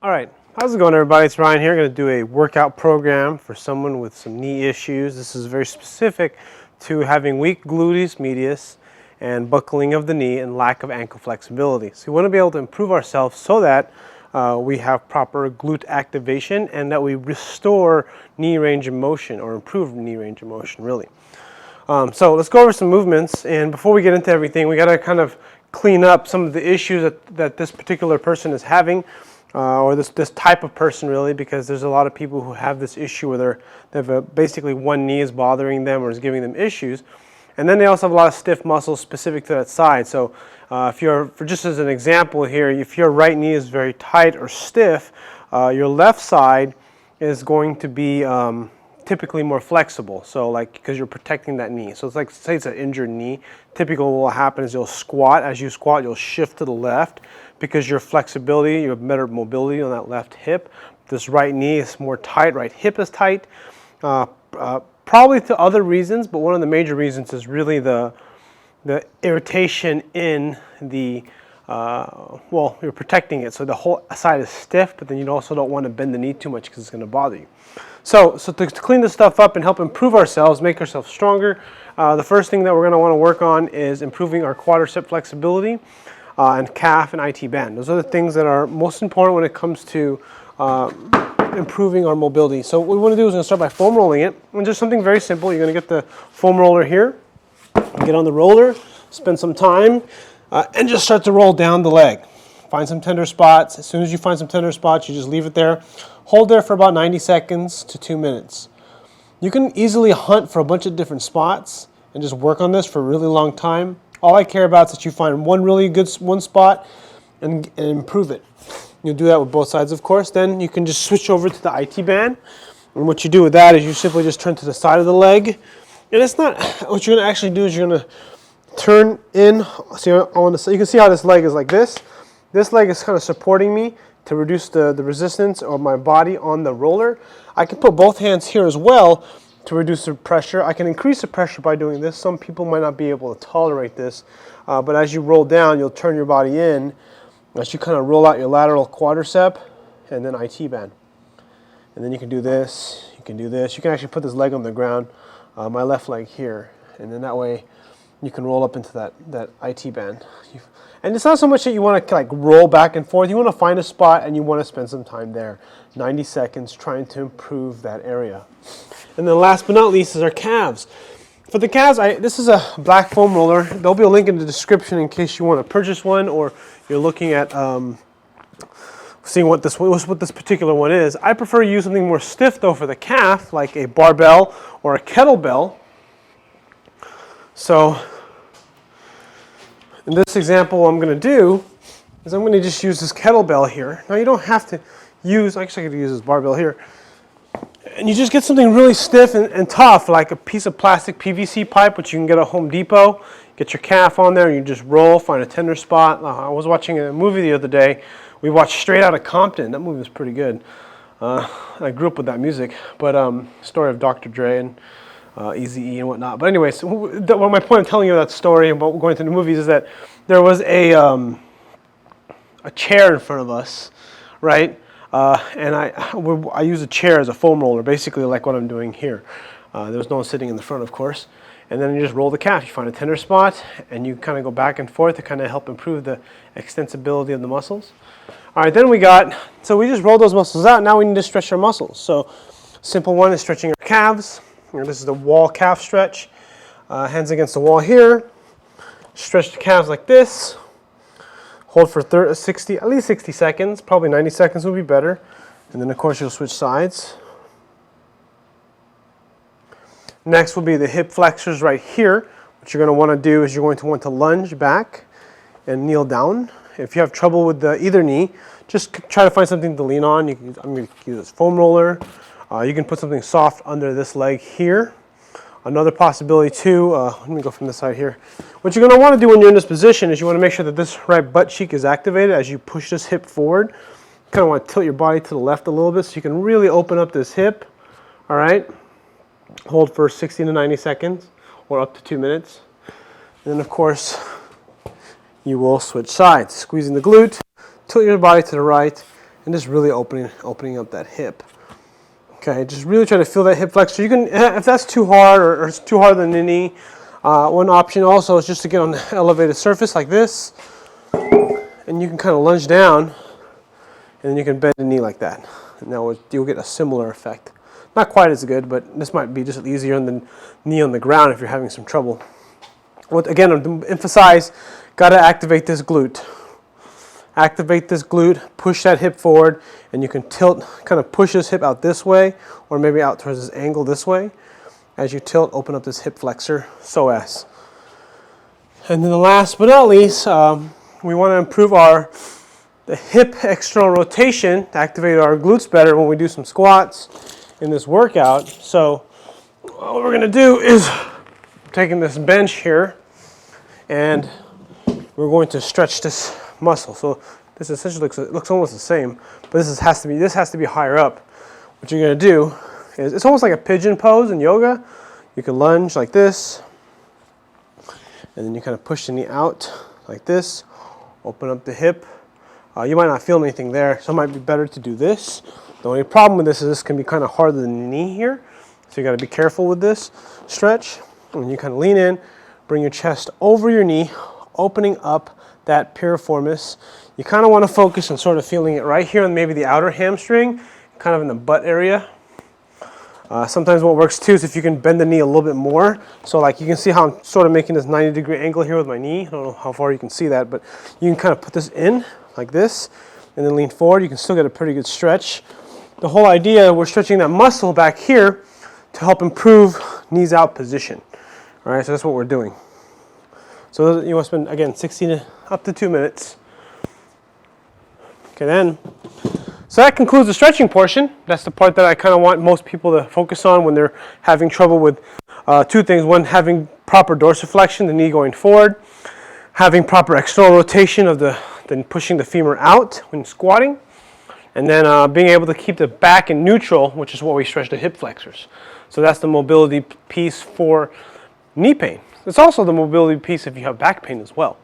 All right, how's it going, everybody? It's Ryan here. I'm going to do a workout program for someone with some knee issues. This is very specific to having weak gluteus medius and buckling of the knee and lack of ankle flexibility. So we want to be able to improve ourselves so that we have proper glute activation and that we restore knee range of motion, or improve knee range of motion, really. So let's go over some movements, and before we get into everything, we got to kind of clean up some of the issues that this particular person is having. Or this type of person, really, because there's a lot of people who have this issue where they have basically one knee is bothering them or is giving them issues, and then they also have a lot of stiff muscles specific to that side. So if you're, for just as an example here, if your right knee is very tight or stiff, your left side is going to be typically more flexible. So like, because you're protecting that knee. So it's like, say it's an injured knee, typically what will happen is you'll squat. As you squat, you'll shift to the left because your flexibility, you have better mobility on that left hip. This right knee is more tight, right hip is tight. Probably to other reasons, but one of the major reasons is really the irritation in the, well, you're protecting it. So the whole side is stiff, but then you also don't want to bend the knee too much because it's going to bother you. So to clean this stuff up and help improve ourselves, make ourselves stronger, the first thing that we're going to want to work on is improving our quadricep flexibility and calf and IT band. Those are the things that are most important when it comes to improving our mobility. So what we want to do is we're going to start by foam rolling it. And just something very simple. You're going to get the foam roller here, get on the roller, spend some time, and just start to roll down the leg. Find some tender spots. As soon as you find some tender spots, you just leave it there. Hold there for about 90 seconds to 2 minutes. You can easily hunt for a bunch of different spots and just work on this for a really long time. All I care about is that you find one really good spot and improve it. You'll do that with both sides, of course. Then you can just switch over to the IT band. And what you do with that is you simply just turn to the side of the leg. And it's not, what you're going to actually do is you're going to turn in. So you can see how this leg is like this. This leg is kind of supporting me to reduce the resistance of my body on the roller. I can put both hands here as well to reduce the pressure. I can increase the pressure by doing this. Some people might not be able to tolerate this, but as you roll down, you'll turn your body in as you kind of roll out your lateral quadricep and then IT band. And then you can do this, you can do this. You can actually put this leg on the ground, my left leg here, and then that way you can roll up into that IT band. And it's not so much that you want to like roll back and forth. You want to find a spot and you want to spend some time there. 90 seconds trying to improve that area. And then last but not least is our calves. For the calves, this is a black foam roller. There'll be a link in the description in case you want to purchase one or you're looking at seeing what this particular one is. I prefer to use something more stiff though for the calf, like a barbell or a kettlebell. So in this example, what I'm going to do is I'm going to just use this kettlebell here. Now you don't have to use, actually I could use this barbell here. And you just get something really stiff and tough, like a piece of plastic PVC pipe, which you can get at Home Depot. Get your calf on there and you just roll, find a tender spot. I was watching a movie the other day. We watched Straight Outta Compton. That movie was pretty good. I grew up with that music, but story of Dr. Dre and Eazy-E and whatnot. But anyways, my point of telling you that story about going to the movies is that there was a chair in front of us, right? And I use a chair as a foam roller, basically like what I'm doing here. There was no one sitting in the front, of course. And then you just roll the calf. You find a tender spot, and you kind of go back and forth to kind of help improve the extensibility of the muscles. All right, then we just roll those muscles out. Now we need to stretch our muscles. So simple one is stretching our calves. This is the wall calf stretch. Hands against the wall here. Stretch the calves like this. Hold for at least 60 seconds. Probably 90 seconds would be better. And then, of course, you'll switch sides. Next will be the hip flexors right here. What you're going to want to do is you're going to want to lunge back and kneel down. If you have trouble with either knee, just try to find something to lean on. I'm going to use this foam roller. You can put something soft under this leg here. Another possibility too, let me go from this side here. What you're going to want to do when you're in this position is you want to make sure that this right butt cheek is activated as you push this hip forward. You kind of want to tilt your body to the left a little bit so you can really open up this hip. All right. Hold for 60 to 90 seconds or up to 2 minutes. And then, of course, you will switch sides, squeezing the glute, tilt your body to the right, and just really opening up that hip. Okay, just really try to feel that hip flexor. You can, if that's too hard or it's too hard on the knee, one option also is just to get on the elevated surface like this, and you can kind of lunge down, and then you can bend the knee like that. And now you'll get a similar effect. Not quite as good, but this might be just easier on the knee on the ground if you're having some trouble. Again, to emphasize, got to activate this glute. Activate this glute, push that hip forward, and you can tilt, kind of push this hip out this way, or maybe out towards this angle this way. As you tilt, open up this hip flexor, psoas. And then the last but not least, we want to improve the hip external rotation to activate our glutes better when we do some squats in this workout. So what we're going to do is taking this bench here, and we're going to stretch this muscle. So this essentially looks almost the same, but this has to be higher up. What you're going to do is, it's almost like a pigeon pose in yoga. You can lunge like this, and then you kind of push the knee out like this, open up the hip. You might not feel anything there, so it might be better to do this. The only problem with this is this can be kind of harder than the knee here, so you got to be careful with this stretch. And you kind of lean in, bring your chest over your knee, opening up that piriformis. You kind of want to focus on sort of feeling it right here on maybe the outer hamstring, kind of in the butt area. Sometimes what works too is if you can bend the knee a little bit more. So like you can see how I'm sort of making this 90-degree angle here with my knee. I don't know how far you can see that, but you can kind of put this in like this and then lean forward. You can still get a pretty good stretch. The whole idea, we're stretching that muscle back here to help improve knees out position. All right, so that's what we're doing. So you want to spend, again, 60 to up to 2 minutes. Okay, then, so that concludes the stretching portion. That's the part that I kind of want most people to focus on when they're having trouble with two things. One, having proper dorsiflexion, the knee going forward, having proper external rotation of then pushing the femur out when squatting, and then being able to keep the back in neutral, which is what we stretch the hip flexors. So that's the mobility piece for knee pain. It's also the mobility piece if you have back pain as well.